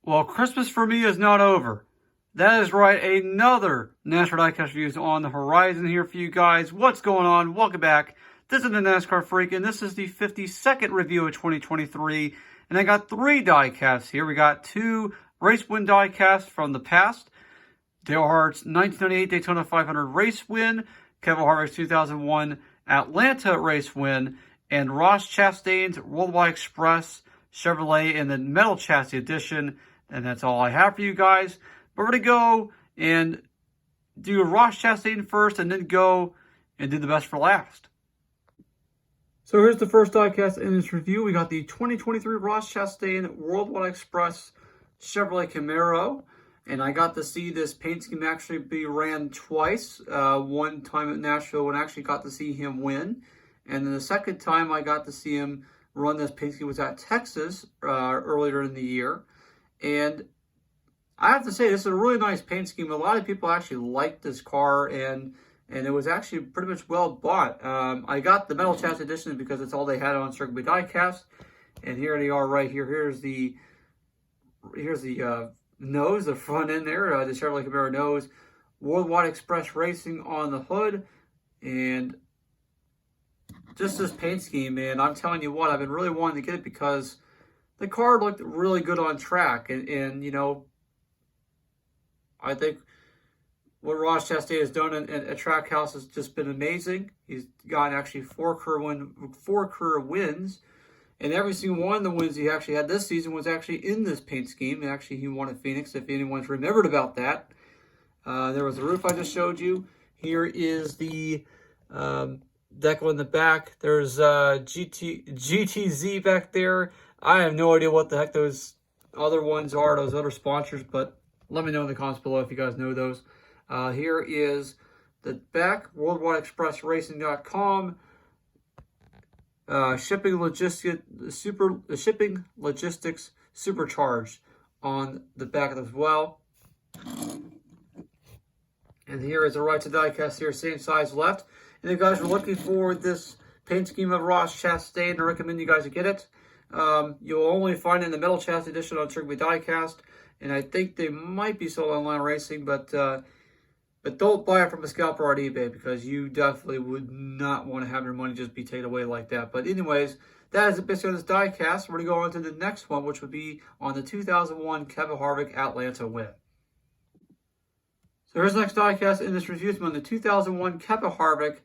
Well, Christmas for me is not over. That is right, another NASCAR Diecast review is on the horizon here for you guys. What's going on? Welcome back. This is the NASCAR Freak, and this is the 52nd review of 2023. And I got 3 diecasts here. We got 2 race win diecasts from the past. Dale Earnhardt's 1998 Daytona 500 race win, Kevin Harvick's 2001 Atlanta race win, and Ross Chastain's Worldwide Express Chevrolet in the Metal Chassis Edition. And that's all I have for you guys. But we're going to go and do Ross Chastain first and then go and do the best for last. So here's the first diecast in this review. We got the 2023 Ross Chastain Worldwide Express Chevrolet Camaro. And I got to see this paint scheme actually be ran twice. One time at Nashville and actually got to see him win. And then the second time I got to see him run this paint scheme was at Texas earlier in the year. And I have to say, this is a really nice paint scheme. A lot of people actually liked this car, and it was actually pretty much well bought. I got the Metal Chassis Edition because it's all they had on Circuit Diecast. And here they are right here. Here's the nose, the front end there, the Chevrolet Camaro nose. Worldwide Express Racing on the hood. And just this paint scheme, man, I'm telling you what, I've been really wanting to get it because the car looked really good on track. And you know, I think what Ross Chastain has done at Trackhouse has just been amazing. He's gotten actually 4 career wins. And every single one of the wins he actually had this season was actually in this paint scheme. And actually, he won at Phoenix, if anyone's remembered about that. There was the roof I just showed you. Here is the decal in the back. There's GTZ back there. I have no idea what the heck those other ones are, those other sponsors, but let me know in the comments below if you guys know those. Here is the back, worldwideexpressracing.com. Shipping logistics supercharged on the back as well. And here is the right to diecast here, same size left. And if you guys are looking for this paint scheme of Ross Chastain, I recommend you guys to get it. You'll only find it in the Metal Chassis Edition on Circuit Diecast. And I think they might be sold online racing, but don't buy it from a scalper on eBay because you definitely would not want to have your money just be taken away like that. But anyways, that is it basically on this diecast. We're going to go on to the next one, which would be on the 2001 Kevin Harvick Atlanta win. So here's the next diecast in this review. It's on the 2001 Kevin Harvick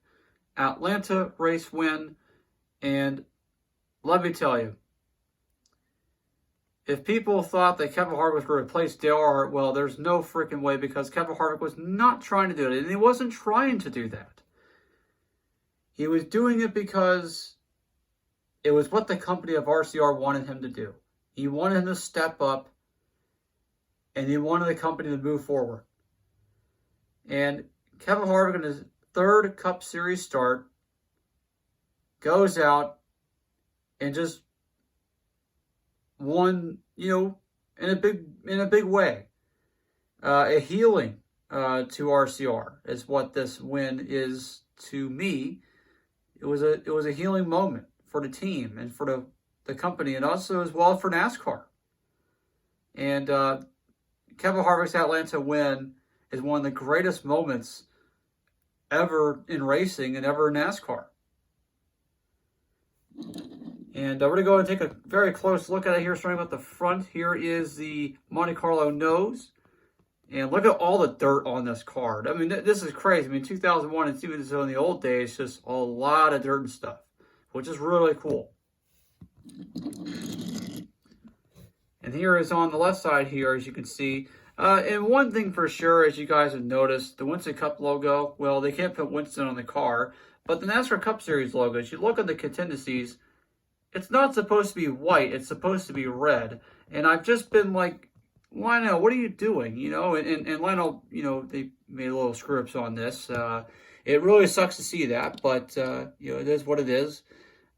Atlanta race win. And let me tell you, if people thought that Kevin Harvick was going to replace Dale Earnhardt, well, there's no freaking way because Kevin Harvick was not trying to do it. And he wasn't trying to do that. He was doing it because it was what the company of RCR wanted him to do. He wanted him to step up, and he wanted the company to move forward. And Kevin Harvick, in his 3rd Cup Series start, goes out and just won, you know, in a big way. A healing to RCR is what this win is to me. It was a healing moment for the team and for the company, and also as well for NASCAR. And Kevin Harvick's Atlanta win is one of the greatest moments ever in racing and ever in NASCAR. And we're going to go and take a very close look at it here, starting with the front. Here is the Monte Carlo nose. And look at all the dirt on this car. I mean, this is crazy. I mean, 2001 and even so in the old days, just a lot of dirt and stuff, which is really cool. And here is on the left side here, as you can see. And one thing for sure, as you guys have noticed, the Winston Cup logo, well, they can't put Winston on the car. But the NASCAR Cup Series logo, as you look at the contingencies, it's not supposed to be white. It's supposed to be red. And I've just been like, Lionel, what are you doing? You know, and Lionel, you know, they made a little screw-ups on this. It really sucks to see that, but, you know, it is what it is.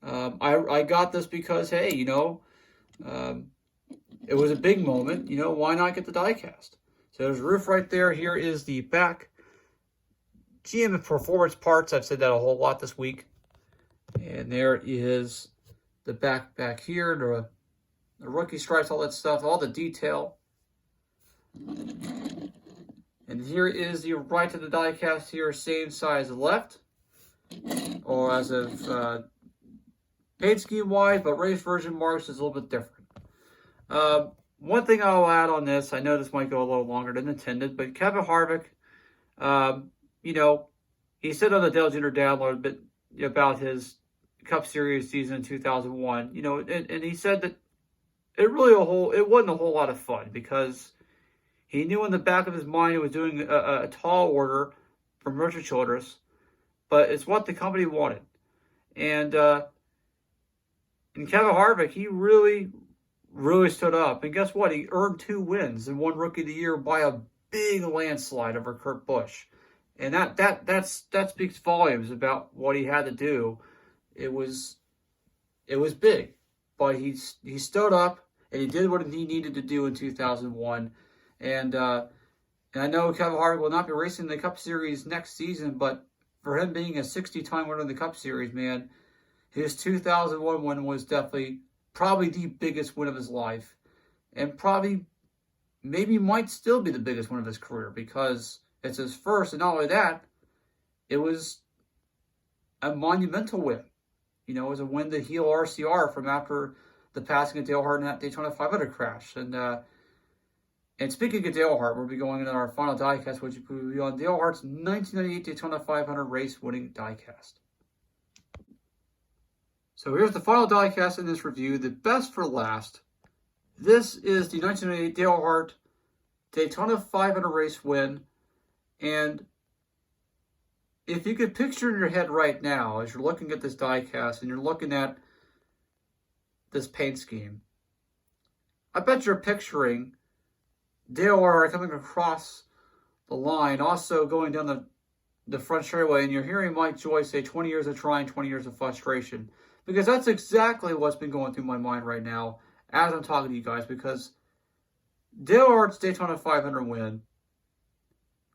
I got this because, hey, you know, it was a big moment. You know, why not get the diecast? So there's a roof right there. Here is the back. GM Performance Parts. I've said that a whole lot this week. And there is the back here, the rookie stripes, all that stuff, all the detail. And here is the right of the diecast here, same size left, or as of paint scheme wise, but race version marks is a little bit different. One thing I'll add on this, I know this might go a little longer than intended, but Kevin Harvick, you know, he said on the Dale Jr. Download a bit about his Cup Series season in 2001, you know, and he said that it wasn't a whole lot of fun because he knew in the back of his mind he was doing a tall order from Richard Childress, but it's what the company wanted. And Kevin Harvick, he really stood up. And guess what? He earned 2 wins and won Rookie of the Year by a big landslide over Kurt Busch. And that speaks volumes about what he had to do. It was big, but he stood up and he did what he needed to do in 2001. And I know Kevin Harvick will not be racing the Cup Series next season, but for him being a 60-time winner in the Cup Series, man, his 2001 win was probably the biggest win of his life, and maybe might still be the biggest win of his career because it's his first, and not only that, it was a monumental win. You know, it was a win to heal RCR from after the passing of Dale Earnhardt in that Daytona 500 crash. And speaking of Dale Earnhardt, we'll be going into our final diecast, which will be on Dale Earnhardt's 1998 Daytona 500 race winning diecast. So here's the final diecast in this review, the best for last. This is the 1998 Dale Earnhardt Daytona 500 race win. And if you could picture in your head right now, as you're looking at this diecast and you're looking at this paint scheme, I bet you're picturing Dale Earnhardt coming across the line, also going down the front straightaway, and you're hearing Mike Joyce say 20 years of trying, 20 years of frustration. Because that's exactly what's been going through my mind right now as I'm talking to you guys, because Dale Earnhardt's Daytona 500 win,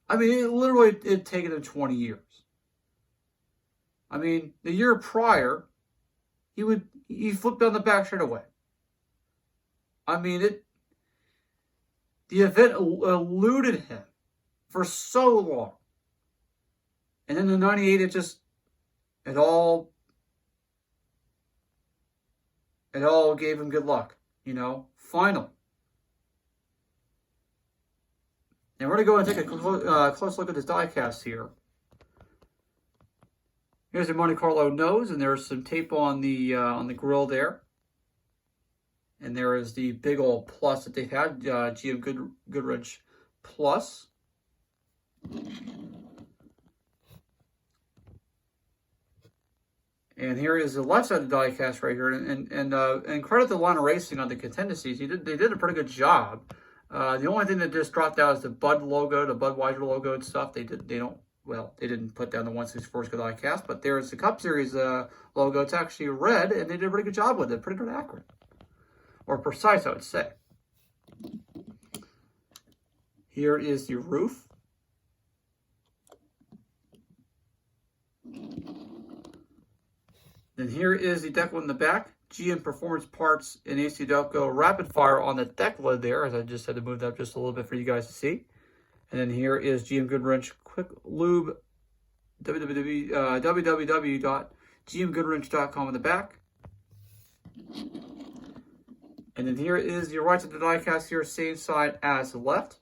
I mean, it'd taken him 20 years. I mean, the year prior, he flipped down the back straightaway. I mean, the event eluded him for so long. And then in 98, it all gave him good luck, you know, final. And we're going to go and take a close look at this diecast here. Here's the Monte Carlo nose, and there's some tape on the grill there. And there is the big old plus that they had, GM Goodrich Plus. And here is the left side of the diecast right here. And credit to Lana Racing on the contingencies. They did a pretty good job. The only thing that just dropped out is the Bud logo, the Budweiser logo and stuff. They didn't put down the 164 diecast, but there's the Cup Series logo. It's actually red, and they did a pretty good job with it. Pretty good, accurate. Or precise, I would say. Here is the roof. Then here is the deck lid in the back. GM Performance Parts and AC Delco Rapid Fire on the deck lid there, as I just had to move that up just a little bit for you guys to see. And then here is GM Goodwrench Quick Lube, www.gmgoodwrench.com in the back. And then here is the right side of the diecast here, same side as the left.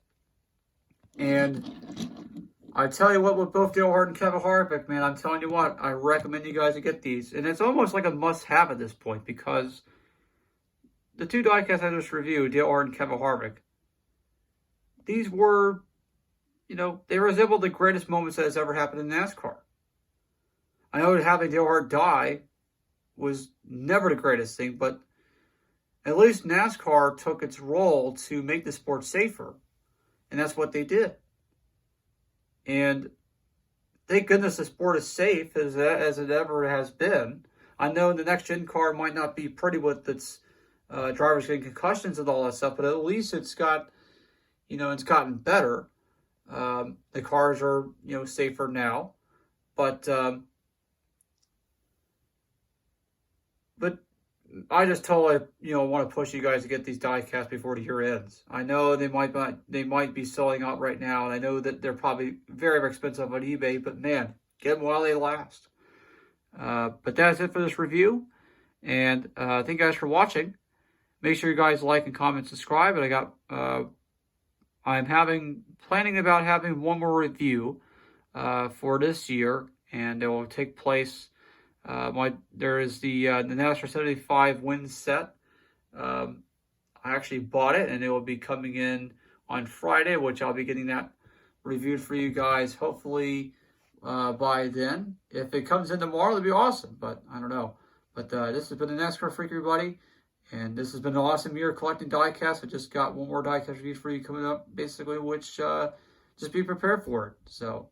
And I tell you what, with both Dale Earnhardt and Kevin Harvick, man, I'm telling you what, I recommend you guys to get these. And it's almost like a must-have at this point, because the two diecasts I just reviewed, Dale Earnhardt and Kevin Harvick, these were, you know, they resembled the greatest moments that has ever happened in NASCAR. I know that having Dale Earnhardt die was never the greatest thing, but at least NASCAR took its role to make the sport safer. And that's what they did. And thank goodness the sport is safe as it ever has been. I know the next-gen car might not be pretty with its drivers getting concussions and all that stuff, but at least it's got, you know, it's gotten better. The cars are, you know, safer now. But I just totally, want to push you guys to get these diecast before the year ends. I know they might be selling out right now, and I know that they're probably very, very expensive on eBay, but man, get them while they last. But that's it for this review, and thank you guys for watching. Make sure you guys like and comment, subscribe. And I'm planning about having one more review for this year, and it will take place. There is the Nascar 75 win set. I actually bought it, and it will be coming in on Friday, which I'll be getting that reviewed for you guys. Hopefully by then. If it comes in tomorrow, it'll be awesome. But I don't know. But this has been the NASCAR Freak, everybody. And this has been an awesome year collecting diecast. I just got one more diecast review for you coming up, basically, which just be prepared for it. So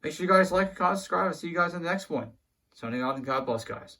make sure you guys like, comment, subscribe. I'll see you guys in the next one. Signing out, and God bless, guys.